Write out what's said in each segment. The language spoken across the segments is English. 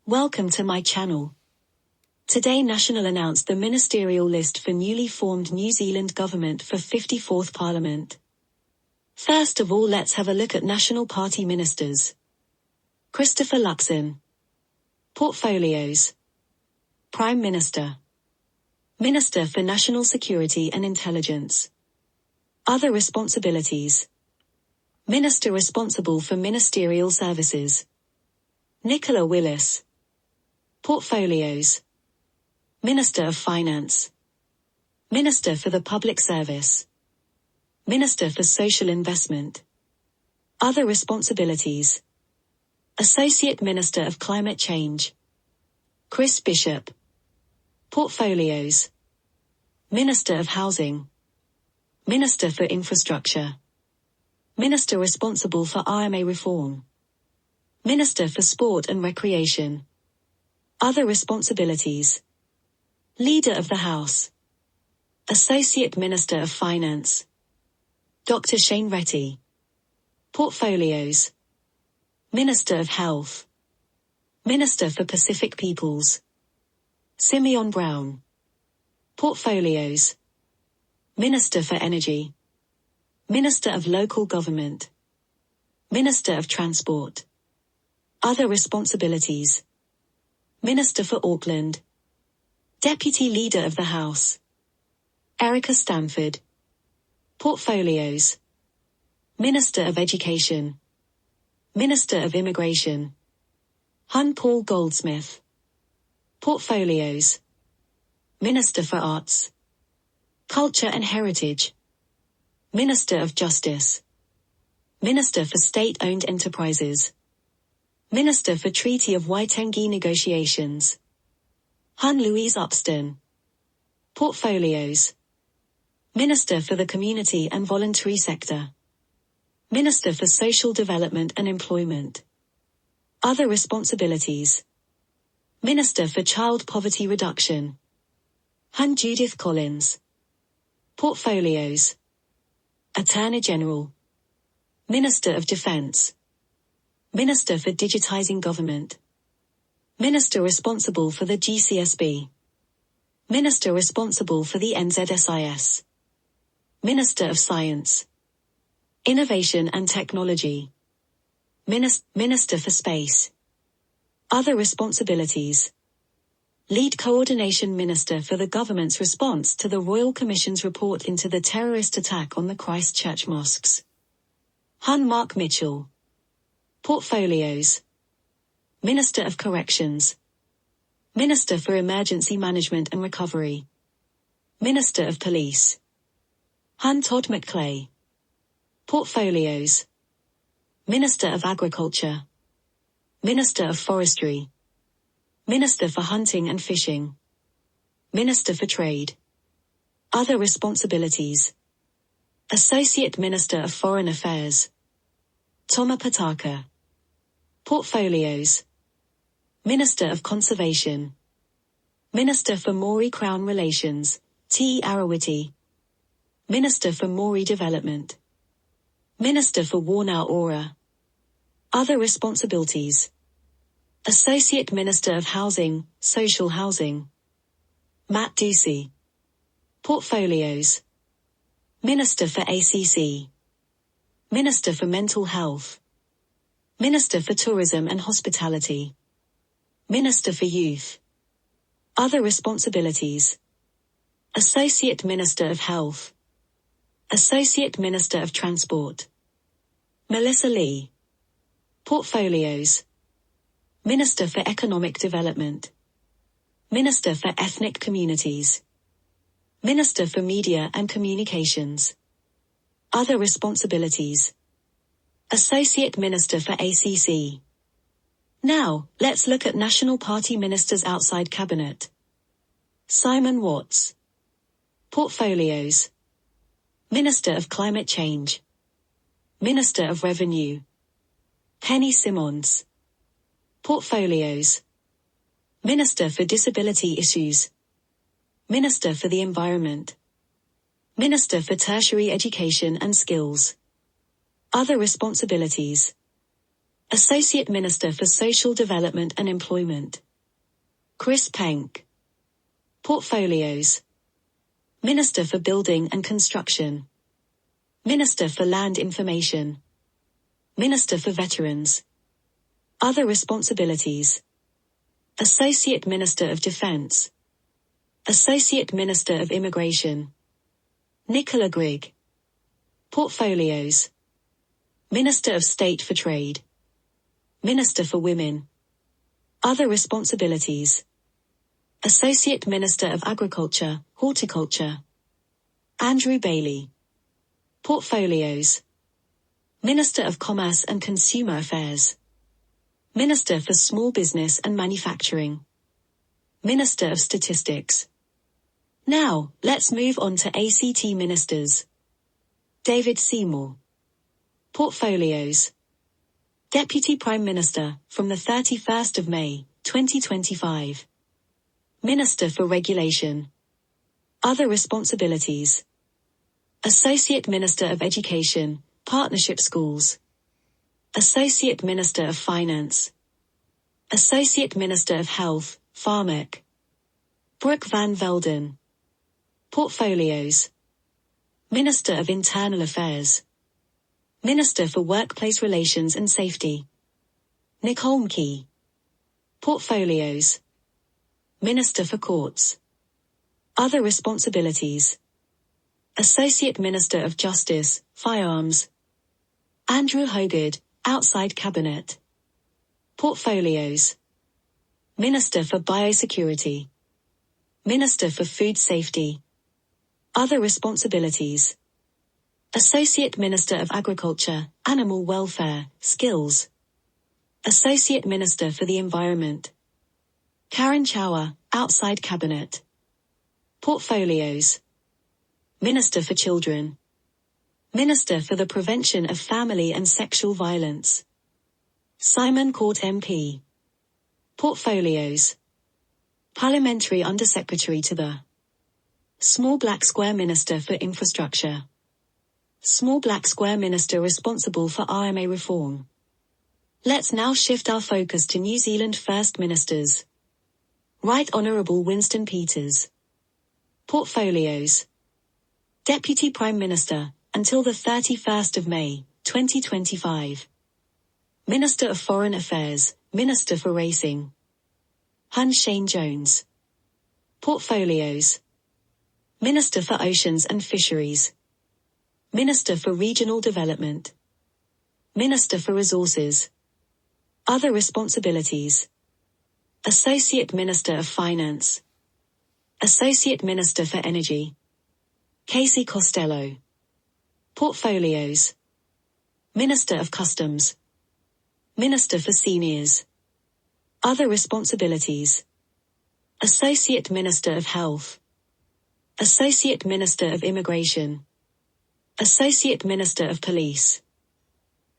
Welcome to my channel. Today National announced the ministerial list for newly formed New Zealand government for 54th Parliament. First of all, let's have a look at National Party ministers. Christopher Luxon. Portfolios. Prime Minister. Minister for National Security and Intelligence. Other responsibilities. Minister responsible for ministerial services. Nicola Willis. Portfolios. Minister of Finance. Minister for the Public Service. Minister for Social Investment. Other responsibilities. Associate Minister of Climate Change. Chris Bishop. Portfolios. Minister of Housing. Minister for Infrastructure. Minister responsible for IMA reform. Minister for Sport and Recreation. Other responsibilities. Leader of the House. Associate Minister of Finance. Dr. Shane Retty. Portfolios. Minister of Health. Minister for Pacific Peoples. Simeon Brown. Portfolios. Minister for Energy. Minister of Local Government. Minister of Transport. Other responsibilities. Minister for Auckland. Deputy Leader of the House. Erica Stanford. Portfolios. Minister of Education. Minister of Immigration. Hun Paul Goldsmith. Portfolios. Minister for Arts. Culture and Heritage. Minister of Justice. Minister for State-Owned Enterprises. Minister for Treaty of Waitangi Negotiations. Hun Louise Upston. Portfolios. Minister for the Community and Voluntary Sector. Minister for Social Development and Employment. Other responsibilities. Minister for Child Poverty Reduction. Hun Judith Collins. Portfolios. Attorney General. Minister of Defence. Minister for Digitising Government. Minister responsible for the GCSB. Minister responsible for the NZSIS. Minister of Science. Innovation and Technology. Minister for Space. Other responsibilities. Lead Coordination Minister for the government's response to the Royal Commission's report into the terrorist attack on the Christchurch mosques. Hun Mark Mitchell. Portfolios. Minister of Corrections. Minister for Emergency Management and Recovery. Minister of Police. Hun Todd McClay. Portfolios. Minister of Agriculture. Minister of Forestry. Minister for Hunting and Fishing. Minister for Trade. Other responsibilities. Associate Minister of Foreign Affairs. Toma Pataka. Portfolios. Minister of Conservation. Minister for Maori Crown Relations, T. Arawiti. Minister for Maori Development. Minister for Wānau Ora. Other responsibilities. Associate Minister of Housing, Social Housing. Matt Ducey. Portfolios. Minister for ACC. Minister for Mental Health. Minister for Tourism and Hospitality. Minister for Youth. Other responsibilities. Associate Minister of Health. Associate Minister of Transport. Melissa Lee. Portfolios. Minister for Economic Development. Minister for Ethnic Communities. Minister for Media and Communications. Other responsibilities. Associate Minister for ACC. Now, let's look at National Party ministers outside Cabinet. Simon Watts. Portfolios. Minister of Climate Change. Minister of Revenue. Penny Simmonds. Portfolios. Minister for Disability Issues. Minister for the Environment. Minister for Tertiary Education and Skills. Other responsibilities. Associate Minister for Social Development and Employment. Chris Penk. Portfolios. Minister for Building and Construction. Minister for Land Information. Minister for Veterans. Other responsibilities. Associate Minister of Defense. Associate Minister of Immigration. Nicola Grigg. Portfolios. Minister of State for Trade. Minister for Women. Other responsibilities. Associate Minister of Agriculture, Horticulture. Andrew Bailey. Portfolios. Minister of Commerce and Consumer Affairs. Minister for Small Business and Manufacturing. Minister of Statistics. Now, let's move on to ACT ministers. David Seymour. Portfolios. Deputy Prime Minister, from the 31st of May, 2025. Minister for Regulation. Other responsibilities. Associate Minister of Education, Partnership Schools. Associate Minister of Finance. Associate Minister of Health, Pharmac. Brooke Van Velden. Portfolios. Minister of Internal Affairs. Minister for Workplace Relations and Safety. Nicole McKee. Portfolios. Minister for Courts. Other responsibilities. Associate Minister of Justice, Firearms. Andrew Hogarth, Outside Cabinet. Portfolios. Minister for Biosecurity. Minister for Food Safety. Other responsibilities. Associate Minister of Agriculture, Animal Welfare, Skills. Associate Minister for the Environment. Karen Chower, Outside Cabinet. Portfolios. Minister for Children. Minister for the Prevention of Family and Sexual Violence. Simon Court MP. Portfolios. Parliamentary Undersecretary to the Small Black Square Minister for Infrastructure. Small Black Square Minister responsible for RMA reform. Let's now shift our focus to New Zealand First Ministers. Right Honourable Winston Peters. Portfolios. Deputy Prime Minister, until the 31st of May, 2025. Minister of Foreign Affairs, Minister for Racing. Hun Shane Jones. Portfolios. Minister for Oceans and Fisheries. Minister for Regional Development. Minister for Resources. Other responsibilities. Associate Minister of Finance. Associate Minister for Energy. Casey Costello. Portfolios. Minister of Customs. Minister for Seniors. Other responsibilities. Associate Minister of Health. Associate Minister of Immigration. Associate Minister of Police.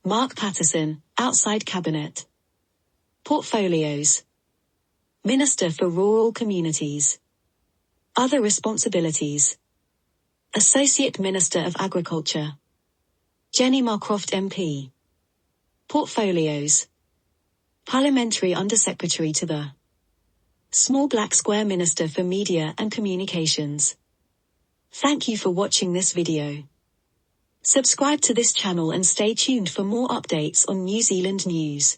Mark Patterson, Outside Cabinet. Portfolios. Minister for Rural Communities. Other responsibilities. Associate Minister of Agriculture. Jenny Marcroft MP. Portfolios. Parliamentary Undersecretary to the Small Black Square Minister for Media and Communications. Thank you for watching this video. Subscribe to this channel and stay tuned for more updates on New Zealand news.